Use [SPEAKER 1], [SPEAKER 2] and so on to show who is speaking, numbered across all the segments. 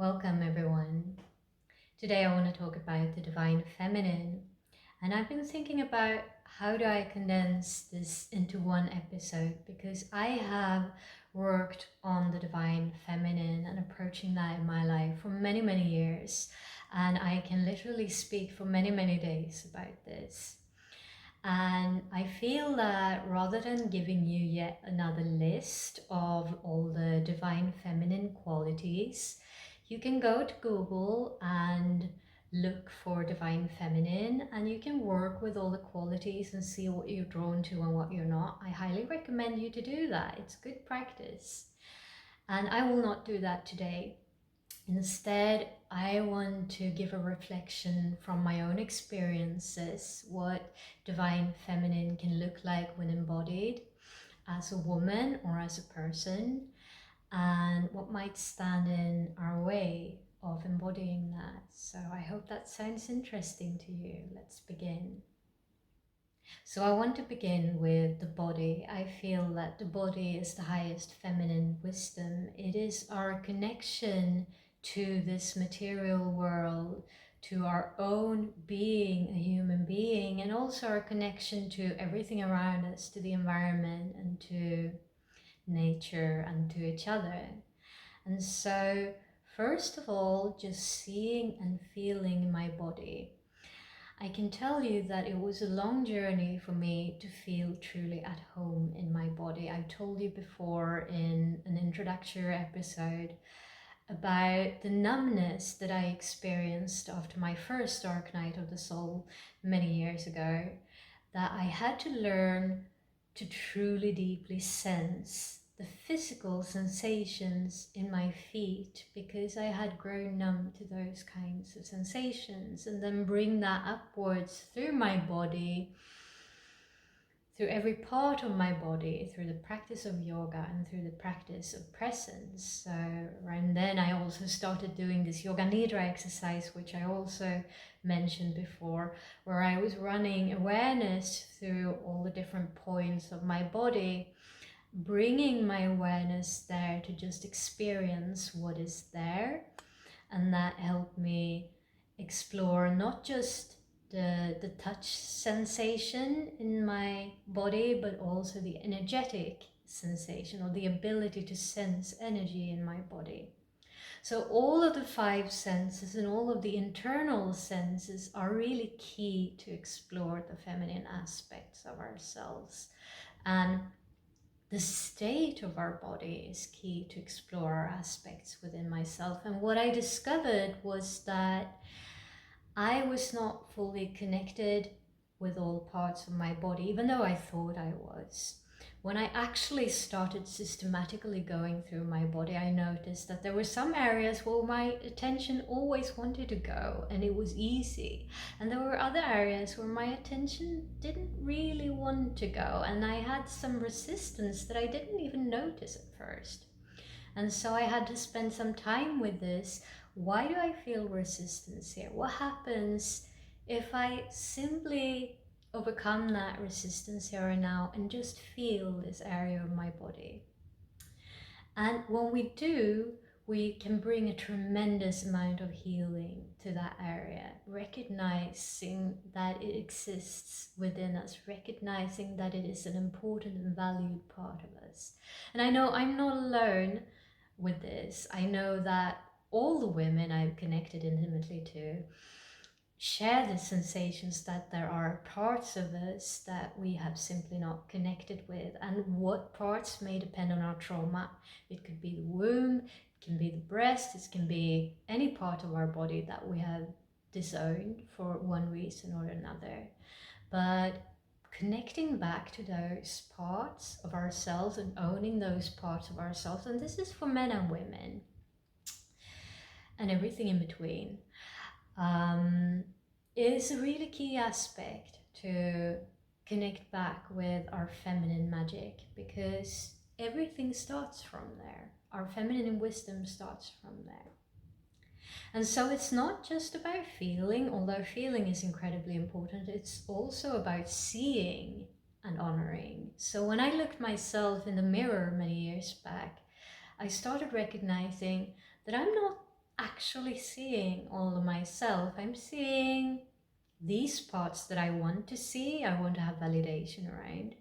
[SPEAKER 1] Welcome everyone. Today I want to talk about the Divine Feminine, and I've been thinking about how do I condense this into one episode, because I have worked on the Divine Feminine and approaching that in my life for many years, and I can literally speak for many days about this. And I feel that rather than giving you yet another list of all the Divine Feminine qualities, you can go to Google and look for Divine Feminine, and you can work with all the qualities and see what you're drawn to and what you're not. I highly recommend you to do that. It's good practice. And I will not do that today. Instead, I want to give a reflection from my own experiences, what Divine Feminine can look like when embodied as a woman or as a person, and what might stand in our way of embodying that. So I hope that sounds interesting to you. Let's begin. So I want to begin with the body. I feel that the body is the highest feminine wisdom. It is our connection to this material world, to our own being a human being, and also our connection to everything around us, to the environment and to nature and to each other. And so first of all, just seeing and feeling my body. I can tell you that it was a long journey for me to feel truly at home in my body. I told you before in an introductory episode about the numbness that I experienced after my first dark night of the soul many years ago, that I had to learn to truly deeply sense the physical sensations in my feet, because I had grown numb to those kinds of sensations, and then bring that upwards through my body, through every part of my body, through the practice of yoga and through the practice of presence. So around then I also started doing this yoga nidra exercise, which I also mentioned before, where I was running awareness through all the different points of my body, bringing my awareness there to just experience what is there. And that helped me explore not just the touch sensation in my body, but also the energetic sensation, or the ability to sense energy in my body. So all of the five senses and all of the internal senses are really key to explore the feminine aspects of ourselves. And the state of our body is key to explore our aspects within myself. And what I discovered was that I was not fully connected with all parts of my body, even though I thought I was. When I actually started systematically going through my body, I noticed that there were some areas where my attention always wanted to go and it was easy. And there were other areas where my attention didn't really want to go, and I had some resistance that I didn't even notice at first. And so I had to spend some time with this. Why do I feel resistance here? What happens if I simply overcome that resistance here and now and just feel this area of my body? And when we do, we can bring a tremendous amount of healing to that area, recognizing that it exists within us, recognizing that it is an important and valued part of us. And I know I'm not alone with this. I know that all the women I've connected intimately to share the sensations that there are parts of us that we have simply not connected with, and what parts may depend on our trauma. It could be the womb, it can be the breast, it can be any part of our body that we have disowned for one reason or another. But connecting back to those parts of ourselves and owning those parts of ourselves, and this is for men and women and everything in between, is a really key aspect to connect back with our feminine magic, because everything starts from there. Our feminine wisdom starts from there. And so it's not just about feeling, although feeling is incredibly important, it's also about seeing and honoring. So when I looked myself in the mirror many years back, I started recognizing that I'm not actually seeing all of myself. I'm seeing these parts that I want to see, I want to have validation around.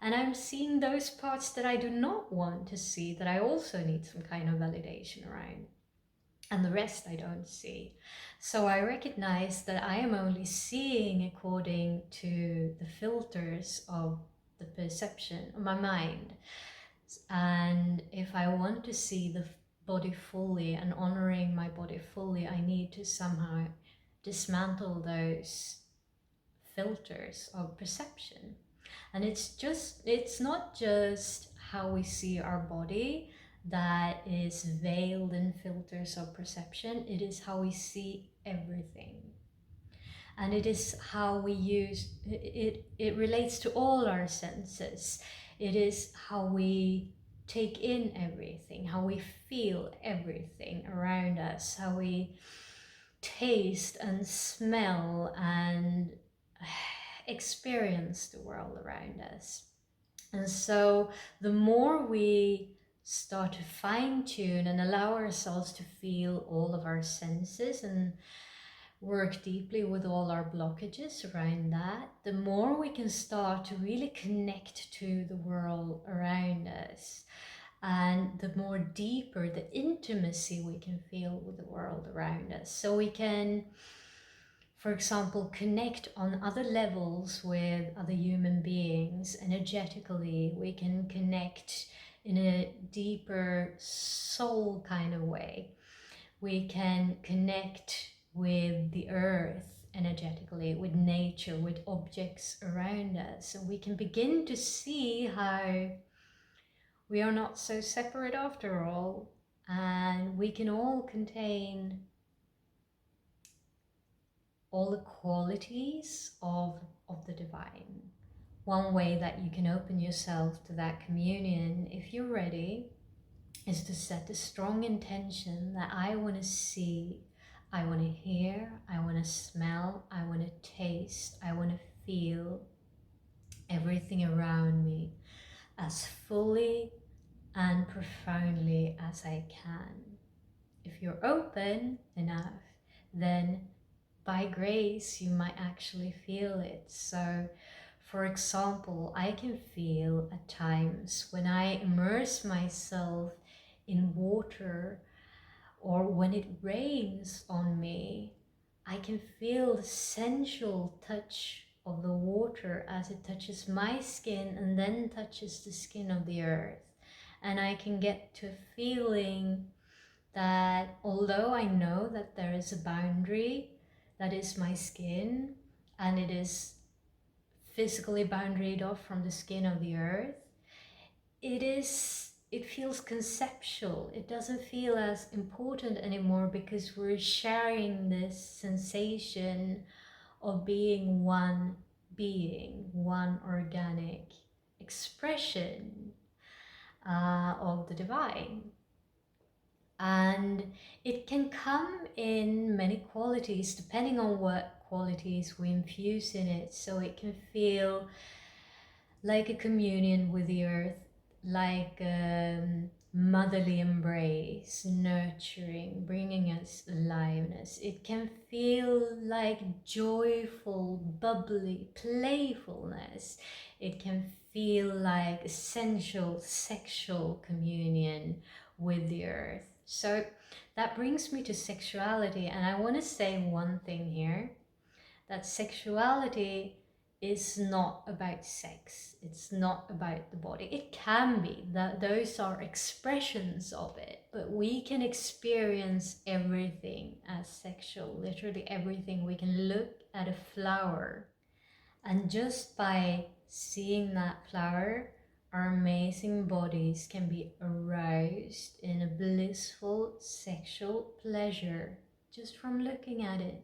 [SPEAKER 1] And I'm seeing those parts that I do not want to see, that I also need some kind of validation around. And the rest I don't see. So I recognize that I am only seeing according to the filters of the perception of my mind. And if I want to see the body fully and honoring my body fully, I need to somehow dismantle those filters of perception. And it's not just how we see our body that is veiled in filters of perception. It is how we see everything. And it is how we use it. It relates to all our senses. It is how we take in everything, how we feel everything around us, how we taste and smell and experience the world around us. And so the more we start to fine-tune and allow ourselves to feel all of our senses and work deeply with all our blockages around that, the more we can start to really connect to the world around us, and the more deeper the intimacy we can feel with the world around us. So we can, for example, connect on other levels with other human beings energetically. We can connect in a deeper soul kind of way. We can connect with the earth energetically, with nature, with objects around us. And we can begin to see how we are not so separate after all, and we can all contain all the qualities of the divine. One way that you can open yourself to that communion, if you're ready, is to set a strong intention that I want to see, I want to hear, I want to smell, I want to taste, I want to feel everything around me as fully and profoundly as I can. If you're open enough, then by grace you might actually feel it. So for example, I can feel at times when I immerse myself in water, or when it rains on me, I can feel the sensual touch of the water as it touches my skin and then touches the skin of the earth. And I can get to a feeling that although I know that there is a boundary that is my skin, and it is physically boundaried off from the skin of the earth, it feels conceptual. It doesn't feel as important anymore, because we're sharing this sensation of being, one organic expression of the divine. And it can come in many qualities depending on what qualities we infuse in it. So it can feel like a communion with the earth, like motherly embrace, nurturing, bringing us aliveness. It can feel like joyful, bubbly playfulness. It can feel like essential sexual communion with the earth. So that brings me to sexuality, and I want to say one thing here, that sexuality is not about sex. It's not about the body. It can be, that those are expressions of it, but we can experience everything as sexual, literally everything. We can look at a flower, and just by seeing that flower, our amazing bodies can be aroused in a blissful sexual pleasure just from looking at it.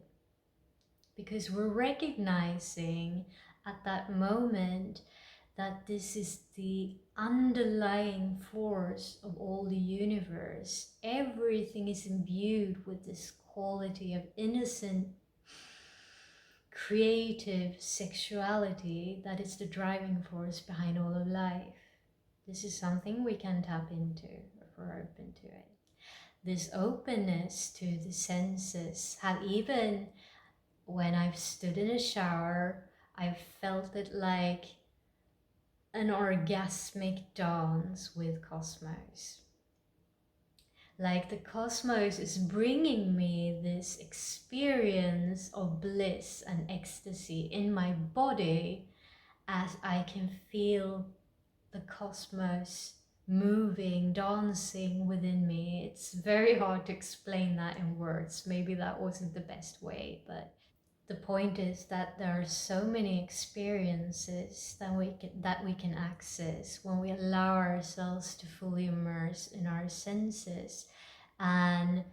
[SPEAKER 1] Because we're recognizing at that moment that this is the underlying force of all the universe. Everything is imbued with this quality of innocent, creative sexuality that is the driving force behind all of life. This is something we can tap into if we're open to it. this openness to the senses. Have even when I've stood in a shower, I've felt it like an orgasmic dance with cosmos. Like the cosmos is bringing me this experience of bliss and ecstasy in my body as I can feel the cosmos moving, dancing within me. It's very hard to explain that in words. Maybe that wasn't the best way, but the point is that there are so many experiences that we can access when we allow ourselves to fully immerse in our senses. And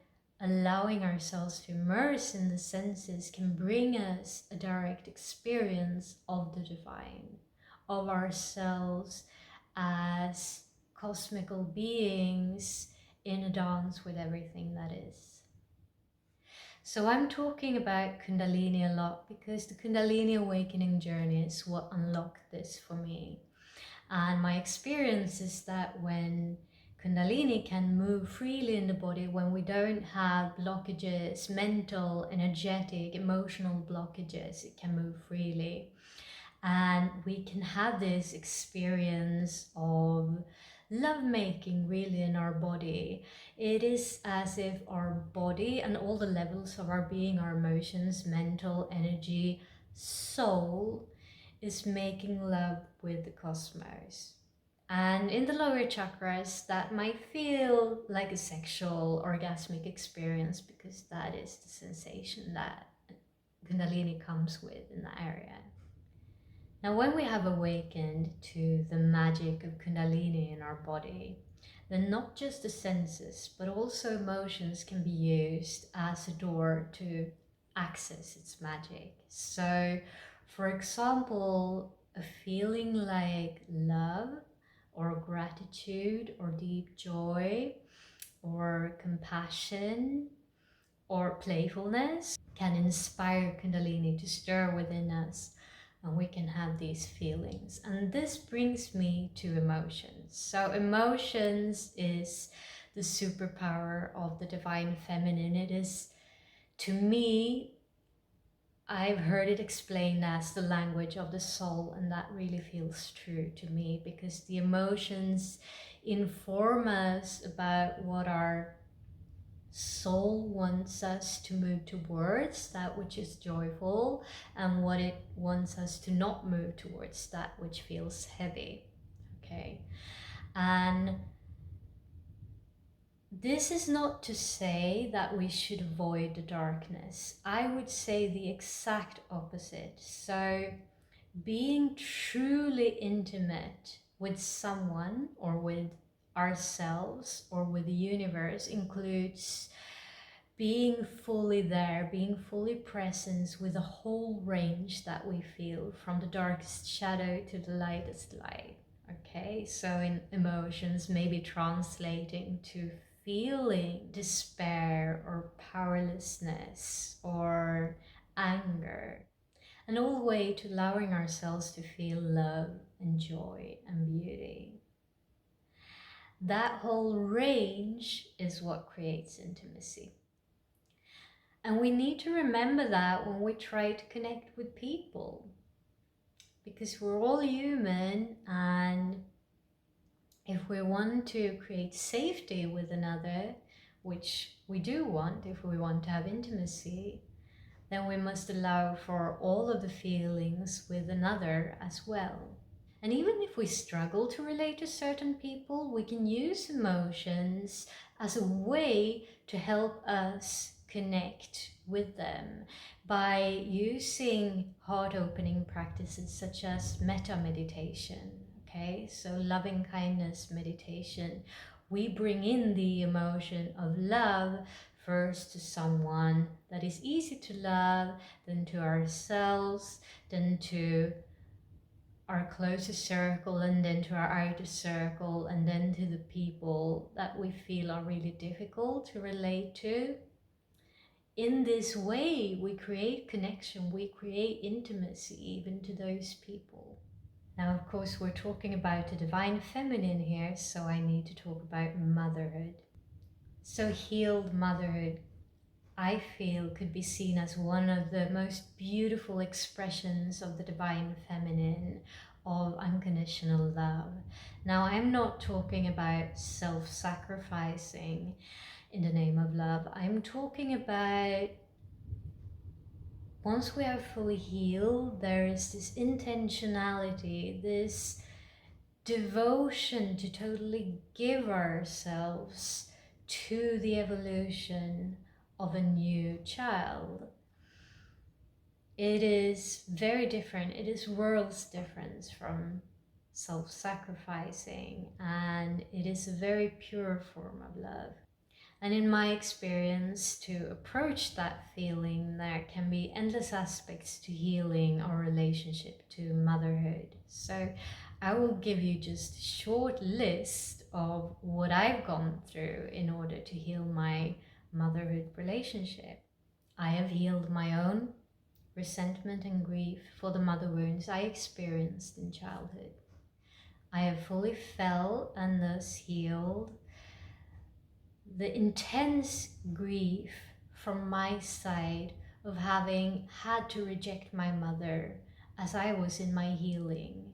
[SPEAKER 1] allowing ourselves to immerse in the senses can bring us a direct experience of the divine, of ourselves as cosmical beings in a dance with everything that is. So I'm talking about Kundalini a lot because the Kundalini awakening journey is what unlocked this for me. And my experience is that when Kundalini can move freely in the body, when we don't have blockages, mental, energetic, emotional blockages, it can move freely. And we can have this experience of lovemaking really in our body. It is as if our body and all the levels of our being, our emotions, mental, energy, soul, is making love with the cosmos. And in the lower chakras, that might feel like a sexual orgasmic experience because that is the sensation that Kundalini comes with in that area. Now, when we have awakened to the magic of Kundalini in our body, then not just the senses, but also emotions can be used as a door to access its magic. So, for example, a feeling like love or gratitude or deep joy or compassion or playfulness can inspire Kundalini to stir within us, and we can have these feelings. And this brings me to emotions. So emotions is the superpower of the divine feminine. It is, to me, I've heard it explained as the language of the soul, and that really feels true to me because the emotions inform us about what our soul wants us to move towards, that which is joyful, and what it wants us to not move towards, that which feels heavy. Okay, and this is not to say that we should avoid the darkness. I would say the exact opposite. So being truly intimate with someone or with ourselves or with the universe includes being fully there, being fully present with the whole range that we feel, from the darkest shadow to the lightest light. Okay, so in emotions, maybe translating to feeling despair or powerlessness or anger, and all the way to allowing ourselves to feel love and joy and beauty. That whole range is what creates intimacy. And we need to remember that when we try to connect with people, because we're all human, and if we want to create safety with another, which we do want if we want to have intimacy, then we must allow for all of the feelings with another as well. And even if we struggle to relate to certain people, we can use emotions as a way to help us connect with them by using heart-opening practices such as metta meditation. Okay, so loving kindness meditation. We bring in the emotion of love first to someone that is easy to love, then to ourselves, then to our closest circle, and then to our outer circle, and then to the people that we feel are really difficult to relate to. In this way, we create connection, we create intimacy even to those people. Now, of course, we're talking about the divine feminine here, so I need to talk about motherhood. So healed motherhood, I feel, could be seen as one of the most beautiful expressions of the divine feminine, of unconditional love. Now, I'm not talking about self-sacrificing in the name of love. I'm talking about once we are fully healed, there is this intentionality, this devotion to totally give ourselves to the evolution of a new child. It is very different. It is worlds different from self-sacrificing, and it is a very pure form of love. And in my experience, to approach that feeling, there can be endless aspects to healing our relationship to motherhood. So I will give you just a short list of what I've gone through in order to heal my motherhood relationship. I have healed my own resentment and grief for the mother wounds I experienced in childhood. I have fully felt and thus healed the intense grief from my side of having had to reject my mother as I was in my healing.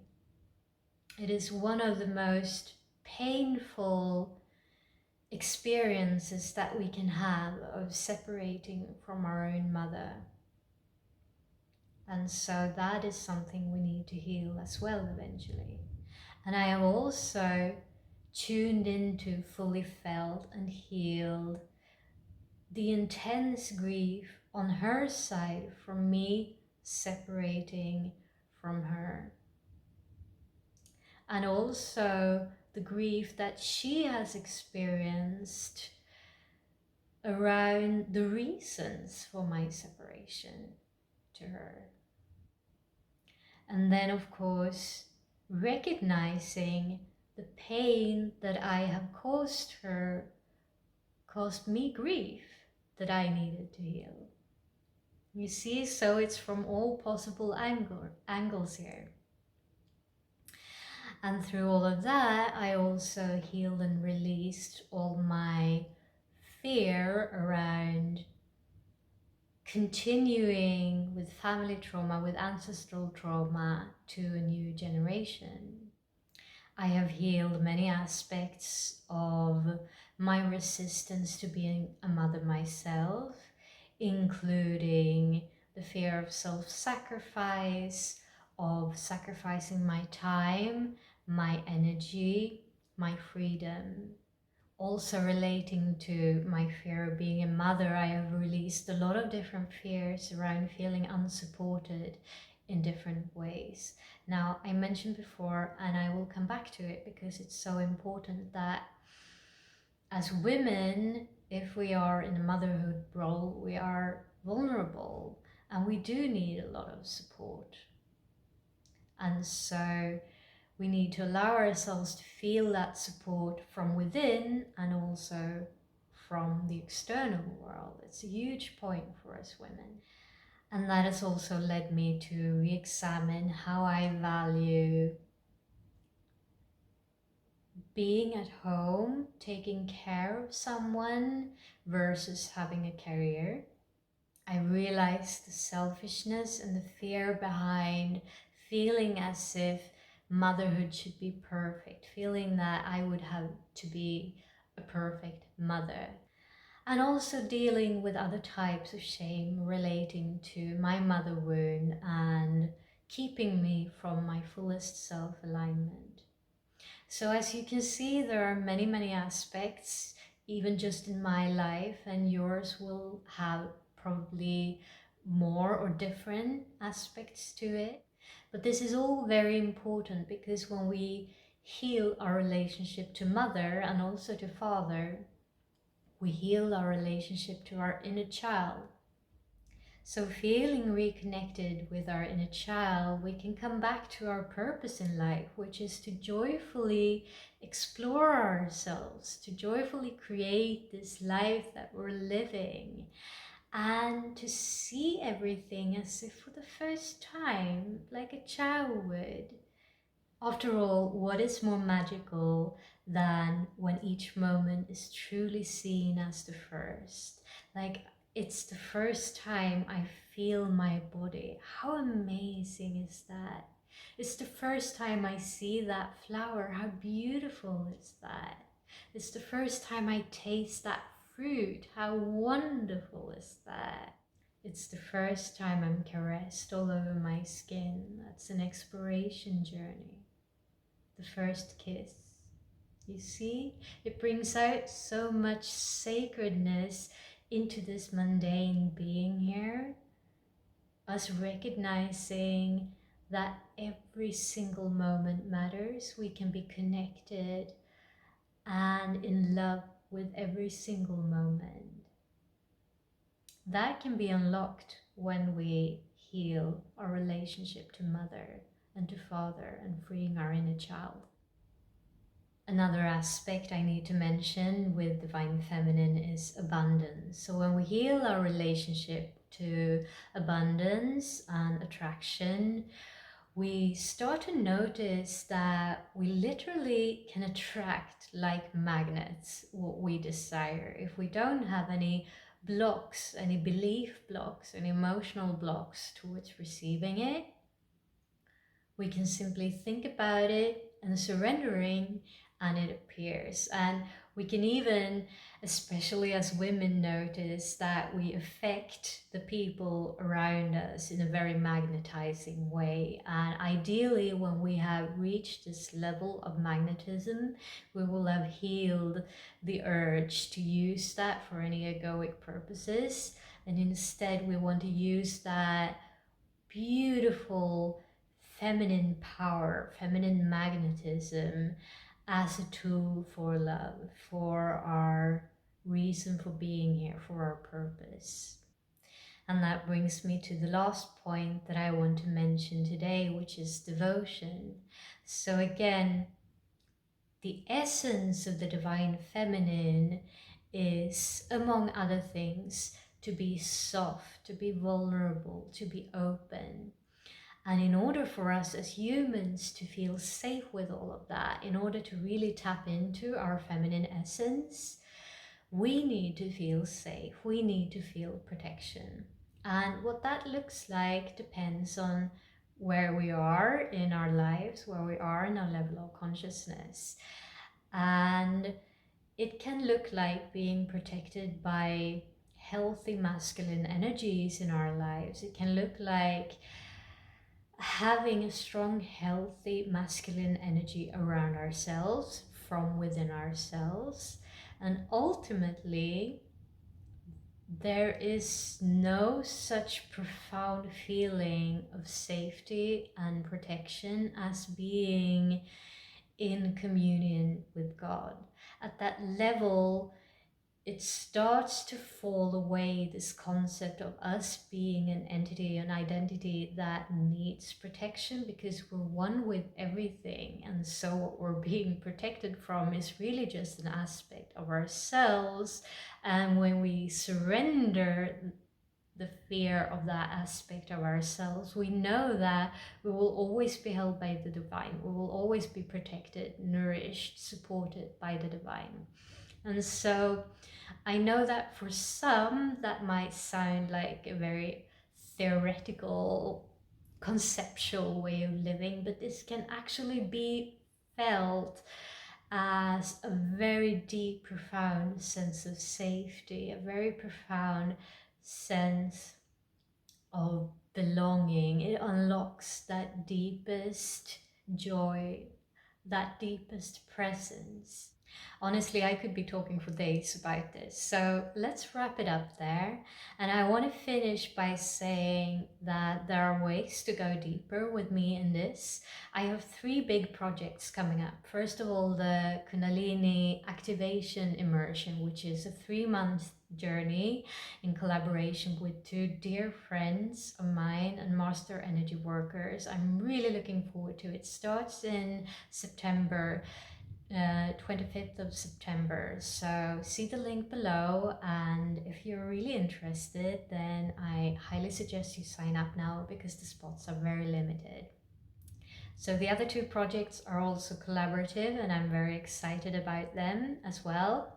[SPEAKER 1] It is one of the most painful experiences that we can have of separating from our own mother. And so that is something we need to heal as well eventually. And I have also tuned into, fully felt and healed the intense grief on her side from me separating from her. And also the grief that she has experienced around the reasons for my separation to her. And then, of course, recognizing the pain that I have caused her caused me grief that I needed to heal. You see, so it's from all possible angles here. And through all of that, I also healed and released all my fear around continuing with family trauma, with ancestral trauma to a new generation. I have healed many aspects of my resistance to being a mother myself, including the fear of self-sacrifice, of sacrificing my time, my energy, my freedom. Also relating to my fear of being a mother, I have released a lot of different fears around feeling unsupported in different ways. Now, I mentioned before, and I will come back to it because it's so important, that as women, if we are in a motherhood role, we are vulnerable and we do need a lot of support. And so we need to allow ourselves to feel that support from within and also from the external world. It's a huge point for us women. And that has also led me to re-examine how I value being at home, taking care of someone versus having a career. I realized the selfishness and the fear behind feeling as if motherhood should be perfect, feeling that I would have to be a perfect mother. And also dealing with other types of shame relating to my mother wound and keeping me from my fullest self-alignment. So as you can see, there are many, many aspects, even just in my life, and yours will have probably more or different aspects to it. But this is all very important because when we heal our relationship to mother and also to father, we heal our relationship to our inner child. So feeling reconnected with our inner child, we can come back to our purpose in life, which is to joyfully explore ourselves, to joyfully create this life that we're living, and to see everything as if for the first time, like a child would. After all, what is more magical than when each moment is truly seen as the first. Like, it's the first time I feel my body. How amazing is that? It's the first time I see that flower. How beautiful is that? It's the first time I taste that fruit. How wonderful is that? It's the first time I'm caressed all over my skin. That's an exploration journey. The first kiss. You see, it brings out so much sacredness into this mundane being here. Us recognizing that every single moment matters. We can be connected and in love with every single moment. That can be unlocked when we heal our relationship to mother and to father and freeing our inner child. Another aspect I need to mention with Divine Feminine is abundance. So when we heal our relationship to abundance and attraction, we start to notice that we literally can attract like magnets what we desire. If we don't have any blocks, any belief blocks, any emotional blocks towards receiving it, we can simply think about it and surrendering, and it appears. And we can even, especially as women, notice that we affect the people around us in a very magnetizing way. And ideally, when we have reached this level of magnetism, we will have healed the urge to use that for any egoic purposes. And instead, we want to use that beautiful feminine power, feminine magnetism as a tool for love, for our reason for being here, for our purpose. And that brings me to the last point that I want to mention today, which is devotion. So again, the essence of the Divine Feminine is, among other things, to be soft, to be vulnerable, to be open. And in order for us as humans to feel safe with all of that, in order to really tap into our feminine essence, we need to feel safe. We need to feel protection. And what that looks like depends on where we are in our lives, where we are in our level of consciousness. And it can look like being protected by healthy masculine energies in our lives. It can look like having a strong, healthy masculine energy around ourselves, from within ourselves. And ultimately, there is no such profound feeling of safety and protection as being in communion with God. At that level, it starts to fall away, this concept of us being an entity, an identity that needs protection, because we're one with everything. And so what we're being protected from is really just an aspect of ourselves. And when we surrender the fear of that aspect of ourselves, we know that we will always be held by the divine. We will always be protected, nourished, supported by the divine. And so I know that for some that might sound like a very theoretical, conceptual way of living, but this can actually be felt as a very deep, profound sense of safety, a very profound sense of belonging. It unlocks that deepest joy, that deepest presence. Honestly, I could be talking for days about this, so let's wrap it up there. And I want to finish by saying that there are ways to go deeper with me in this. I have 3 big projects coming up. First of all, the Kundalini activation immersion, which is a 3-month journey in collaboration with 2 dear friends of mine and master energy workers. I'm really looking forward to it. It starts in September, 25th of September. So see the link below, and if you're really interested, then I highly suggest you sign up now, because the spots are very limited. So the other two projects are also collaborative, and I'm very excited about them as well.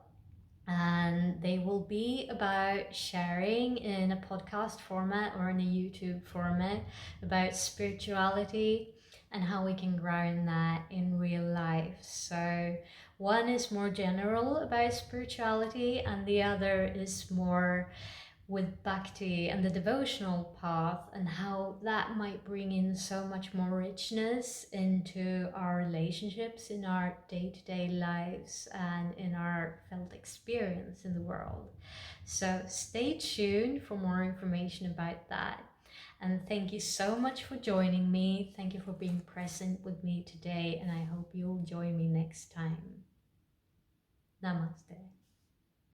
[SPEAKER 1] And they will be about sharing in a podcast format or in a YouTube format about spirituality and how we can ground that in real life. So one is more general about spirituality, and the other is more with Bhakti and the devotional path, and how that might bring in so much more richness into our relationships, in our day-to-day lives, and in our felt experience in the world. So stay tuned for more information about that. And thank you so much for joining me. Thank you for being present with me today, and I hope you'll join me next time. Namaste.